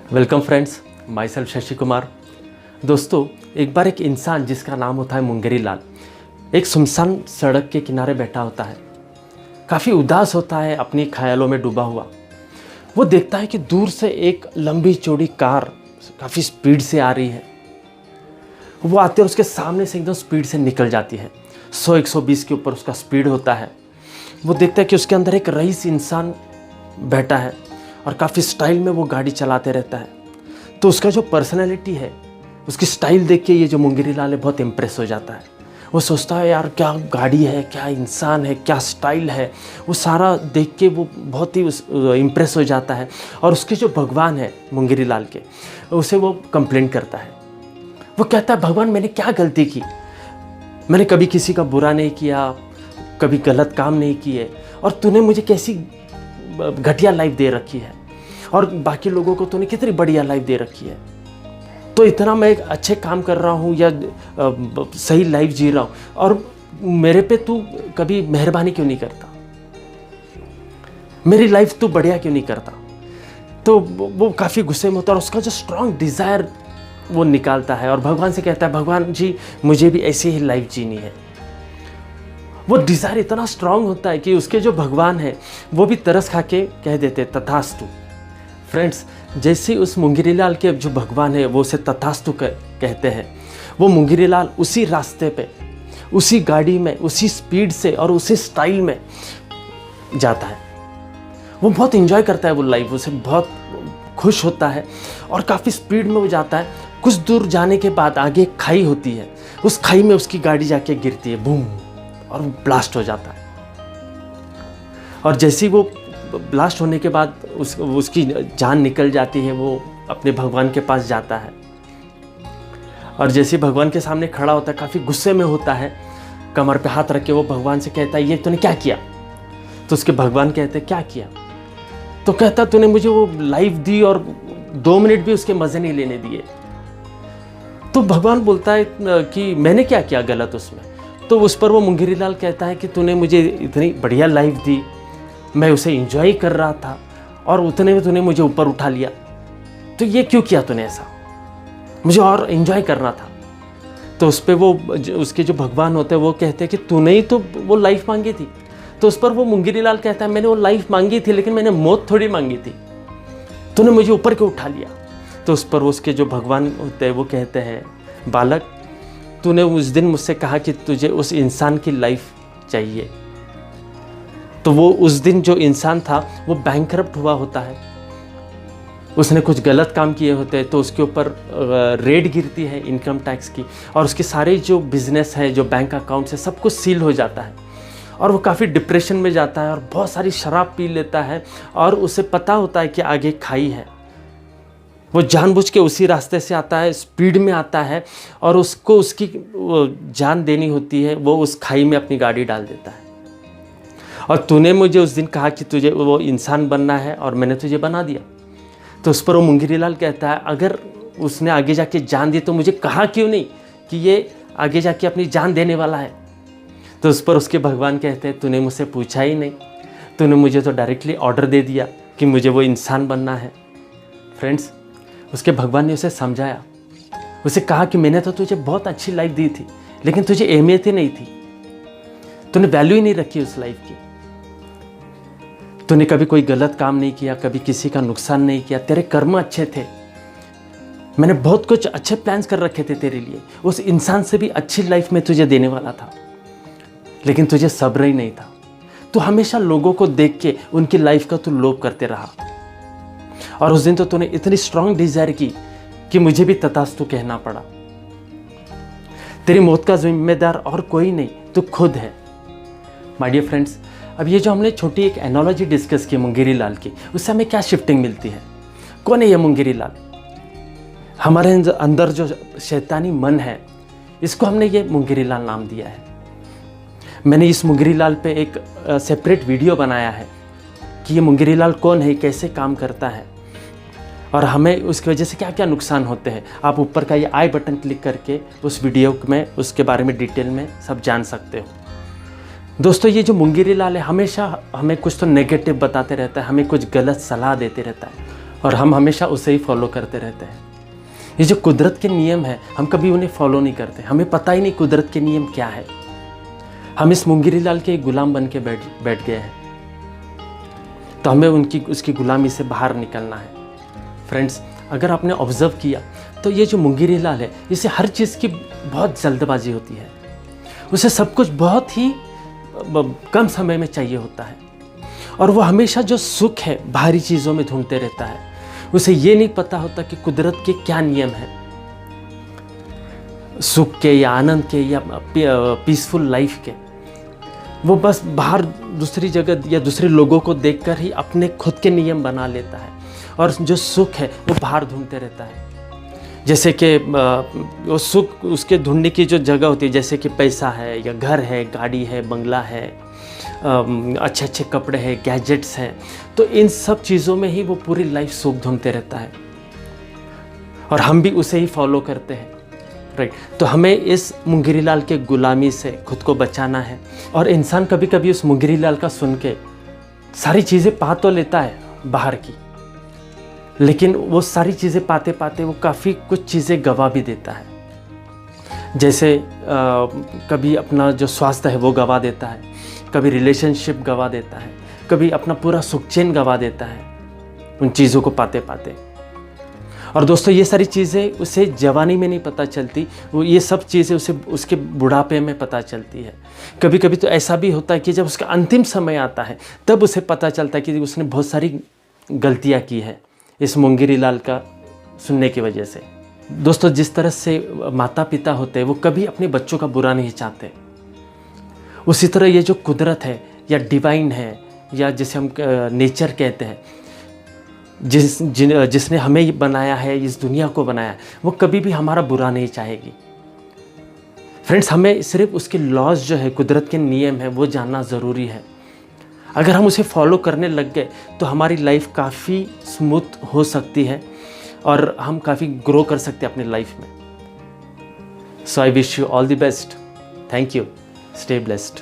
Welcome friends, my self Shashi Kumar. दोस्तों, एक बार एक इंसान जिसका नाम होता है मुंगेरी लाल एक सुनसान सड़क के किनारे बैठा होता है। काफ़ी उदास होता है, अपनी ख्यालों में डूबा हुआ। वो देखता है कि दूर से एक लंबी चौड़ी कार काफ़ी स्पीड से आ रही है। वो आते और उसके सामने से एकदम स्पीड से निकल जाती है। 100-120 के ऊपर उसका स्पीड होता है। वो देखता है कि उसके अंदर एक रईस इंसान बैठा है और काफ़ी स्टाइल में वो गाड़ी चलाते रहता है। तो उसका जो पर्सनैलिटी है, उसकी स्टाइल देख के ये जो मुंगेरी लाल है बहुत इम्प्रेस हो जाता है। वो सोचता है यार क्या गाड़ी है, क्या इंसान है, क्या स्टाइल है। वो सारा देख के वो बहुत ही इम्प्रेस हो जाता है। और उसके जो भगवान है मुंगेरी लाल के, उसे वो कंप्लेंट करता है। वो कहता है, भगवान मैंने क्या गलती की? मैंने कभी किसी का बुरा नहीं किया, कभी गलत काम नहीं किए, और तूने मुझे कैसी घटिया लाइफ दे रखी है, और बाकी लोगों को तूने कितनी बढ़िया लाइफ दे रखी है। तो इतना मैं एक अच्छे काम कर रहा हूँ या सही लाइफ जी रहा हूँ, और मेरे पे तू कभी मेहरबानी क्यों नहीं करता? मेरी लाइफ तू बढ़िया क्यों नहीं करता? तो वो काफ़ी गुस्से में होता है और उसका जो स्ट्रॉन्ग डिज़ायर वो निकालता है और भगवान से कहता है, भगवान जी मुझे भी ऐसी ही लाइफ जीनी है। वो डिज़ायर इतना स्ट्रांग होता है कि उसके जो भगवान है वो भी तरस खा के कह देते तथास्तु। फ्रेंड्स, जैसे उस मुंगेरी लाल के जो भगवान है वो उसे तथास्तु कहते हैं, वो मुंगेरी लाल उसी रास्ते पे, उसी गाड़ी में, उसी स्पीड से और उसी स्टाइल में जाता है। वो बहुत इंजॉय करता है वो लाइफ, उसे बहुत खुश होता है और काफ़ी स्पीड में वो जाता है। कुछ दूर जाने के बाद आगे एक खाई होती है, उस खाई में उसकी गाड़ी जाके गिरती है, बूम, और वो ब्लास्ट हो जाता है। और जैसे ही वो ब्लास्ट होने के बाद उसकी जान निकल जाती है, वो अपने भगवान के पास जाता है और जैसे भगवान के सामने खड़ा होता है, काफ़ी गुस्से में होता है, कमर पे हाथ रख के वो भगवान से कहता है, ये तूने क्या किया? तो उसके भगवान कहते हैं, क्या किया? तो कहता, तूने मुझे वो लाइफ दी और 2 मिनट भी उसके मज़े नहीं लेने दिए। तो भगवान बोलता है कि मैंने क्या किया गलत उसमें? तो उस पर वो मुंगेरी लाल कहता है कि तूने मुझे इतनी बढ़िया लाइफ दी, मैं उसे एंजॉय कर रहा था, और उतने में तूने मुझे ऊपर उठा लिया। तो ये क्यों किया तूने ऐसा? मुझे और एंजॉय करना था। तो उस पर वो उसके जो भगवान होते हैं वो कहते हैं कि तूने ही तो वो लाइफ मांगी थी। तो उस पर वो मुंगेरी लाल कहता है, मैंने वो लाइफ मांगी थी लेकिन मैंने मौत थोड़ी मांगी थी, तूने मुझे ऊपर क्यों उठा लिया? तो उस पर उसके जो भगवान होते हैं वो कहते हैं, बालक, तूने उस दिन मुझसे कहा कि तुझे उस इंसान की लाइफ चाहिए। तो वो उस दिन जो इंसान था वो बैंकरप्ट हुआ होता है, उसने कुछ गलत काम किए होते हैं, तो उसके ऊपर रेड गिरती है इनकम टैक्स की, और उसके सारे जो बिजनेस है, जो बैंक अकाउंट है, सब कुछ सील हो जाता है और वो काफ़ी डिप्रेशन में जाता है और बहुत सारी शराब पी लेता है। और उसे पता होता है कि आगे खाई है, वो जानबूझ के उसी रास्ते से आता है, स्पीड में आता है, और उसको उसकी जान देनी होती है, वो उस खाई में अपनी गाड़ी डाल देता है। और तूने मुझे उस दिन कहा कि तुझे वो इंसान बनना है और मैंने तुझे बना दिया। तो उस पर वो मुंगेरी लाल कहता है, अगर उसने आगे जाके जान दी तो मुझे कहा क्यों नहीं कि ये आगे जाके अपनी जान देने वाला है? तो उस पर उसके भगवान कहते हैं, तूने मुझसे पूछा ही नहीं, तूने मुझे तो डायरेक्टली ऑर्डर दे दिया कि मुझे वो इंसान बनना है। फ्रेंड्स, उसके भगवान ने उसे समझाया, उसे कहा कि मैंने तो तुझे बहुत अच्छी लाइफ दी थी लेकिन तुझे अहमियत ही नहीं थी, तूने वैल्यू ही नहीं रखी उस लाइफ की। तूने कभी कोई गलत काम नहीं किया, कभी किसी का नुकसान नहीं किया, तेरे कर्म अच्छे थे, मैंने बहुत कुछ अच्छे प्लान्स कर रखे थे तेरे लिए, उस इंसान से भी अच्छी लाइफ में तुझे देने वाला था, लेकिन तुझे सब्र ही नहीं था। तू हमेशा लोगों को देख के उनकी लाइफ का तू लोभ करते रहा, और उस दिन तो तूने इतनी स्ट्रांग डिजायर की कि मुझे भी तथास्तु कहना पड़ा। तेरी मौत का जिम्मेदार और कोई नहीं, तू खुद है। माय डियर फ्रेंड्स, अब ये जो हमने छोटी एक एनोलॉजी डिस्कस की मुंगेरी लाल की, उससे हमें क्या शिफ्टिंग मिलती है? कौन है ये मुंगेरी लाल? हमारे अंदर जो शैतानी मन है, इसको हमने ये मुंगेरी लाल नाम दिया है। मैंने इस मुंगेरी लाल पे एक सेपरेट वीडियो बनाया है कि ये मुंगेरी लाल कौन है, कैसे काम करता है, और हमें उसकी वजह से क्या क्या नुकसान होते हैं। आप ऊपर का ये आई बटन क्लिक करके उस वीडियो में उसके बारे में डिटेल में सब जान सकते हो। दोस्तों, ये जो मुंगेरी लाल है हमेशा हमें कुछ तो नेगेटिव बताते रहता है, हमें कुछ गलत सलाह देते रहता है, और हम हमेशा उसे ही फॉलो करते रहते हैं। ये जो कुदरत के नियम है, हम कभी उन्हें फॉलो नहीं करते, हमें पता ही नहीं कुदरत के नियम क्या है। हम इस मुंगेरी लाल के गुलाम बन के बैठ गए हैं। तो हमें उसकी गुलामी से बाहर निकलना है। फ्रेंड्स, अगर आपने ऑब्जर्व किया तो ये जो मुंगेरी लाल है, इसे हर चीज़ की बहुत जल्दबाजी होती है। उसे सब कुछ बहुत ही कम समय में चाहिए होता है, और वो हमेशा जो सुख है बाहरी चीज़ों में ढूंढते रहता है। उसे ये नहीं पता होता कि कुदरत के क्या नियम हैं, सुख के या आनंद के या पीसफुल लाइफ के। वो बस बाहर दूसरी जगह या दूसरे लोगों को देखकर ही अपने खुद के नियम बना लेता है, और जो सुख है वो बाहर ढूंढते रहता है। जैसे कि वो सुख उसके ढूंढने की जो जगह होती है, जैसे कि पैसा है या घर है, गाड़ी है, बंगला है, अच्छे अच्छे कपड़े हैं, गैजेट्स हैं, तो इन सब चीज़ों में ही वो पूरी लाइफ सुख ढूंढते रहता है, और हम भी उसे ही फॉलो करते हैं। राइट। तो हमें इस मुंगेरी लाल के गुलामी से खुद को बचाना है। और इंसान कभी कभी उस मुंगेरी लाल का सुन के सारी चीज़ें पा तो लेता है बाहर की, लेकिन वो सारी चीज़ें पाते पाते वो काफ़ी कुछ चीज़ें गवा भी देता है। जैसे कभी अपना जो स्वास्थ्य है वो गवा देता है, कभी रिलेशनशिप गवा देता है, कभी अपना पूरा सुख चैन गवा देता है उन चीज़ों को पाते पाते। और दोस्तों, ये सारी चीज़ें उसे जवानी में नहीं पता चलती, वो ये सब चीज़ें उसे उसके बुढ़ापे में पता चलती है। कभी कभी तो ऐसा भी होता है कि जब उसका अंतिम समय आता है तब उसे पता चलता है कि उसने बहुत सारी गलतियाँ की है इस मुंगेरी लाल का सुनने की वजह से। दोस्तों, जिस तरह से माता पिता होते हैं वो कभी अपने बच्चों का बुरा नहीं चाहते, उसी तरह ये जो कुदरत है या डिवाइन है या जिसे हम नेचर कहते हैं, जिसने हमें बनाया है, इस दुनिया को बनाया है, वो कभी भी हमारा बुरा नहीं चाहेगी। फ्रेंड्स, हमें सिर्फ उसके लॉज जो है, कुदरत के नियम है, वो जानना ज़रूरी है। अगर हम उसे फॉलो करने लग गए तो हमारी लाइफ काफ़ी स्मूथ हो सकती है और हम काफ़ी ग्रो कर सकते हैं अपनी लाइफ में। So I wish you all the best. Thank you. Stay blessed.